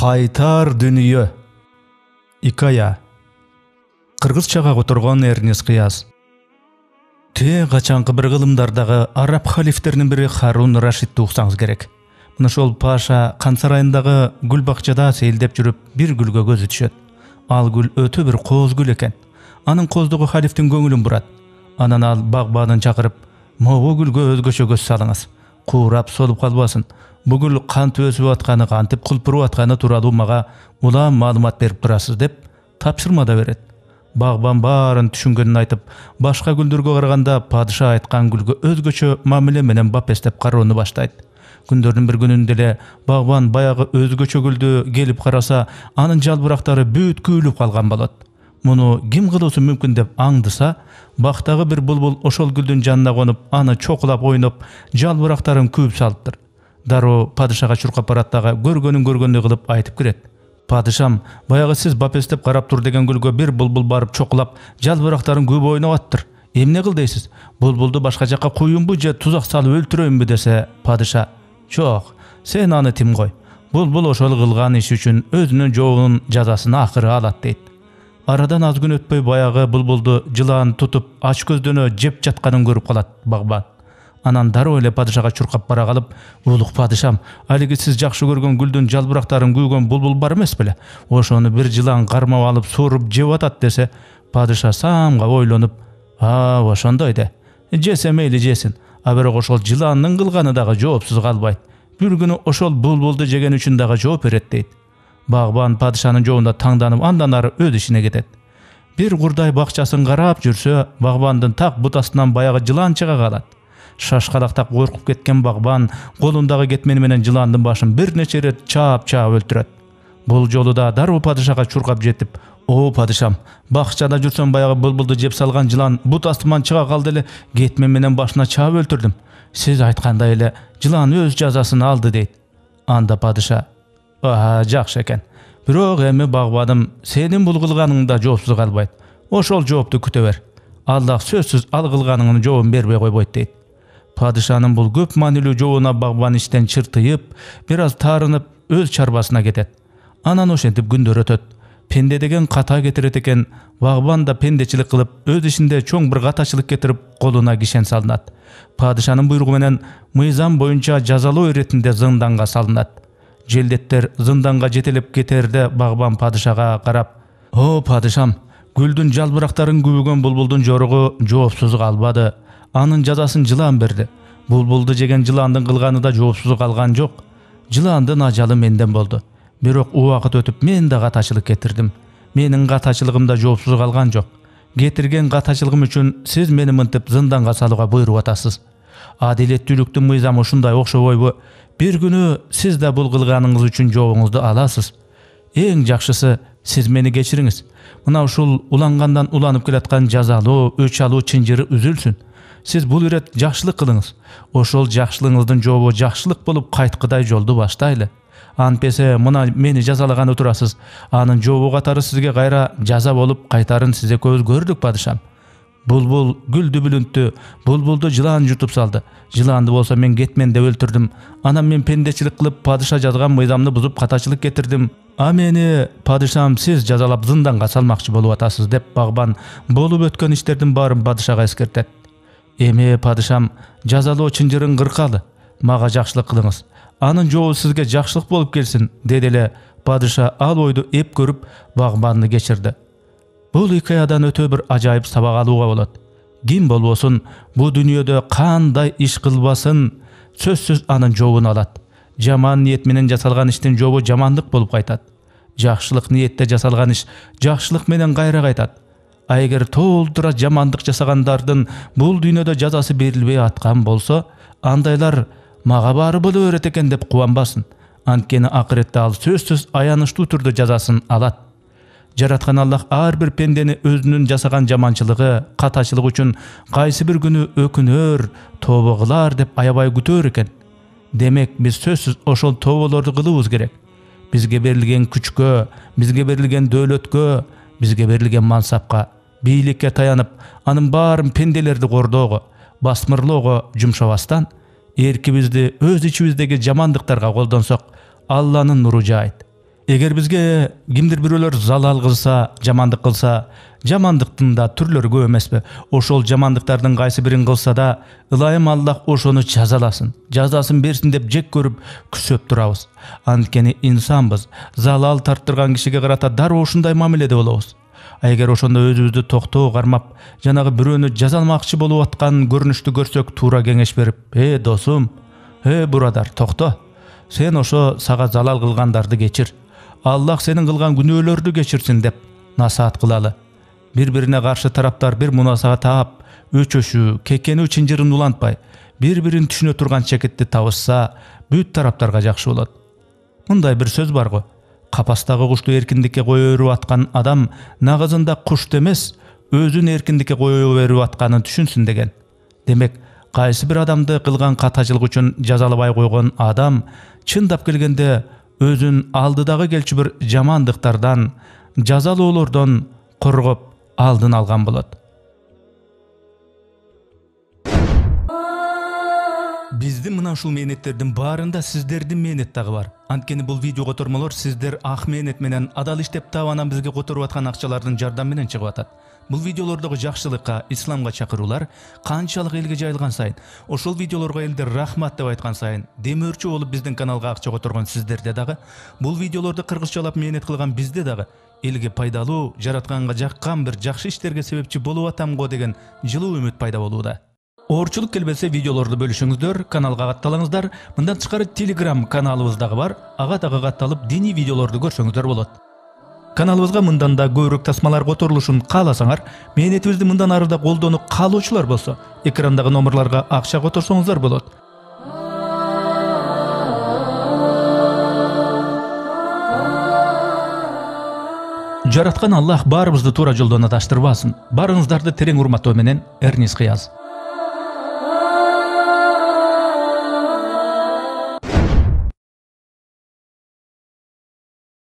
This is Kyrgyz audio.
Кайтар дүнүйө. Икая. Кыргызчага которгон Эрнест Кыяз. Те качанкы бир кылымдардагы араб халифтеринин бири Харун Рашидти уксаңыз керек. Мына ошол Паша Кан сарайындагы гүл бакчада сейилдеп жүрүп бир гүлгө көзү түшөт. Ал гүл өтө бир кооз гүл экен. Анын кооздугу халифтин көңүлүн бурат. Анан ал багбанын чакырып, "Могу гүлгө өзгөчө көз салыңыз. Куурап солуп калбасын. Бүгүл кантип өсүп атканы, кантип кулпуруп атканы тууралуу мага улам маалымат берип турасыз" деп тапшырма да берет. Багбан баарын түшүнгөнүн айтып, башка гүлдөргө караганда падыша айткан гүлгө өзгөчө мамиле менен бапестеп кароону баштайт. Күндөрдүн бир күнүндө эле багбан баягы өзгөчө гүлдү келип караса, анын жалбырактары бүт күйүлүп калган болот. Муну ким кылуусу мүмкүн деп аңдыса, бактагы бир булбул ошол гүлдүн жанына конуп, аны чокулап ойноп, жалбырактарын күйүп салыптыр. Дароо падышага чуркап барат дагы көргөнүн көргөндөй кылып айтып кирет. "Падышам, баягы сиз бапестеп карап тур деген гүлгө бир булбул барып чокулап, жалбырактарын күйүп ойноп аттыр. Эмне кыл дейсиз? Булбулду башка жакка куюмбу же тузак салып өлтүрөйүмбү?" десе, падыша: "Жок, сен аны тим кой. Булбул ошол кылган иш үчүн өзүнүн жообунун жазасын акыры алат" дейт. Арадан аз күн өтпөй баягы булбулду жылан тутуп ач көздөнө жеп жатканын көрүп калат багбан. Анан дароо эле падышага чуркап бара калып: "Улук падышам, алиги сиз жакшы көргөн гүлдүн жалбырактарын күйгөн булбул бар эмес беле? Ошону бир жылан кармап алып сууруп жеп атат" десе, падыша самга ойлонуп: ошондой де. Жесе мейли жесин. А бирок ошол жыландын кылганы дагы жоопсуз калбайт. Бир күнү ошол булбулду жеген үчүн дагы жооп берет" дейт. Багбан падышанын жообунда таңданып, андан ары өз ишине кетет. Бир курдай бакчасын карап жүрсө, багбандын так бут астынан баягы жылан чыга калат. Шашкалактап коркуп кеткен багбан колундагы кетмени менен жыландын башын бир нече ирет чаап өлтүрөт. Бул жолу да дароо падышага чуркап жетип: "О падышам, бакчада жүрсөм баягы булбулду жеп салган жылан бут астыман чыга калды эле, кетмен менен башына чаап өлтүрдүм. Сиз айткандай эле жылан өз жазасын алды" дейт. Анда падыша: "Жакшы экен. Бирок эми багбаным, сенин бул кылганың да жоопсуз калбайт. Ошол жоопту күтө бер. Аллах сөзсүз ал кылганыңдын жообун бербей койбойт" дейт. Падышанын бул көп маанилүү жообуна багбан иштен чыртыйып, бир аз таарынып, өз чарбасына кетет. Анан ошентип күндөр өтөт. Пенде деген ката кетирет экен. Багбан да пендечилик кылып, өз ишинде чоң бир катачылык кетирип, колуна кишен салынат. Падышанын буйругу менен мыйзам боюнча жазалоо иретинде зынданга салынат. Желдеттер зынданга жетелеп кетерде багбан падышага карап: "О падышам, гүлдүн жалбырактарын күйгөн булбулдун жоругу жоопсуз калбады. Анын жазасын жылан берди. Булбулду жеген жыландын кылганы да жоопсуз калган жок. Жыландын ажалы менден болду. Бирок убакыт өтүп мен да катачылык кетирдим. Менин катачылыгым да жоопсуз калган жок. Кетирген катачылыгым үчүн сиз мени мынтип зынданга салууга буйруп атасыз. Адилеттүүлүктүн мыйзамы ушундай окшобойбу? Бир күнү сиз да бул кылганыңыз үчүн жообуңузду аласыз. Эң жакшысы, сиз мени кечириңиз. Мына ушул улангандан уланып келаткан жазалоо, өч алуу чынжыры үзүлсүн. Сиз бул ирет жакшылык кылыңыз. Ошол жакшылыгыңыздын жообу жакшылык болуп кайткыдай жолду баштайлы. Антпесе мына мени жазалаганы турасыз. Анын жообу катары сизге кайра жаза болуп кайтарын сиз экөөбүз көрдүк падышам. Булбул гүлдү бүлүнттү, булбулду жылан жутуп салды. Жыланды болсо мен кетмен деп өлтүрдүм. Анан мен пендечилик кылып падыша жазган мыйзамды бузуп катачылык кетирдим. А мени падышам сиз жазалап зынданга салмакчы болуп атасыз" деп багбан болуп өткөн иштердин баарын падышага эскертет. "Эми падышам, жазалоо чынжырын кыркалы. Мага жакшылык кылыңыз. Анын жообу сизге жакшылык болуп келсин" деди эле падыша ал ойду эп көрүп багбанды кечирди. Бул икаядан өтө бир ажайып сабак алууга болот. Ким болбосун, бу дүйнөдө кандай иш кылбасын, сөзсүз анын жообун алат. Жаман ниет менен жасалган иштин жообу жамандык болуп кайтат. Жакшылык ниетте жасалган иш жакшылык менен кайра кайтат. А эгер толтура жамандык жасагандардын бул дүйнөдө жазасы берилбей аткан болсо, андайлар мага баары боло берет экен деп кубанбасын. Анткени акыретте ал сөзсүз аянычтуу түрдө жазасын алат. Жараткан Аллах ар бир пендени өзүнүн жасаган жаманчылыгы, катачылыгы үчүн кайсы бир күнү өкүнөр, тобо кылар деп аябай күтөр экен. Демек, биз сөзсүз ошол тоболорду кылыбыз керек. Бизге берилген күчкө, бизге берилген дөөлөткө, бизге берилген мансапка, бийликке таянып, анын баарын пенделерди кордоого, басмырлоого жумшабастан, эркибизди өз ичибиздеги жамандыктарга колдонсок, Алланын нуру жайт. Эгер бизге кимдир бирөөлөр залал кылса, жамандык кылса, жамандыктын да түрлөрү көп эмеспи? Ошол жамандыктардын кайсы бирин кылса да, ылайым Аллах ошону жазаласын, жазасын берсин деп жек көрүп күсөп турабыз. Анткени инсанбыз, залал тарттырган кишиге карата дароо ушундай мамиледе болобуз. Эгер ошондо өзүбүздү токтоо кармап, жанагы бирөөнү жазаламакчы болуп аткан көрүнүштү көрсөк, туура кеңеш берип, досум, бурадар, токто. Сен ошо сага залал кылгандарды кечир. Аллах сенин кылган күнөөлөрдү кечирсин деп насаат кылалы. Бири-бирине каршы тараптар бир мунасага таап, өчөшүү, кекенүү чынжырын улантпай, бири-бирин түшүнө турган чекитти табышса, бүт тараптарга жакшы болот. Мындай бир сөз бар го. Капастагы кушту эркиндикке кое берип аткан адам нагызында кушт эмес, өзүн эркиндикке кое берип атканын түшүнсүн деген. Демек, кайсы бир адамды кылган катачылык үчүн жазалабай койгон адам чындап келгенде өзүн алдыдагы келчү бир жамандыктардан, жазалоолордон коргоп алдын алган болот. Биздин мына ушул мээнеттердин баарында сиздердин мээнет дагы бар. Анткени бул видео котормолор сиздер ак мээнет менен адал иштеп таап анан бизге которуп аткан акчалардын жардам менен чыгып атат. Бул видеолордогу жакшылыкка, исламга чакыруулар канчалык элге жайылган сайын, ошол видеолорго элдер рахмат деп айткан сайын, демөөрчү болуп биздин каналга акча которгон сиздерде дагы, бул видеолорду кыргызчалап мээнет кылган бизде дагы элге пайдалуу, жаратканга жаккан бир жакшы иштерге себепчи болуп атам го деген жылуу үмүт пайда болууда. Оорчулук келбесе видеолорду бөлүшүңүздөр, каналга катталыңыздар. Мындан тышкары Telegram каналыбыз дагы бар. Ага дагы катталып, диний видеолорду көрсөңүздөр болот. Каналыбызга мындан да көбүрөөк тасмалар которулушун кааласаңар, мээнетибизди мындан ары да колдонуу каалоочулар болсо, экрандагы номерларга акча которсоңуздар болот. Жараткан Аллах баарыбызды туура жолдон адаштырбасын. Барыңыздарды терең урматтоо менен, Эрнис Кыяз.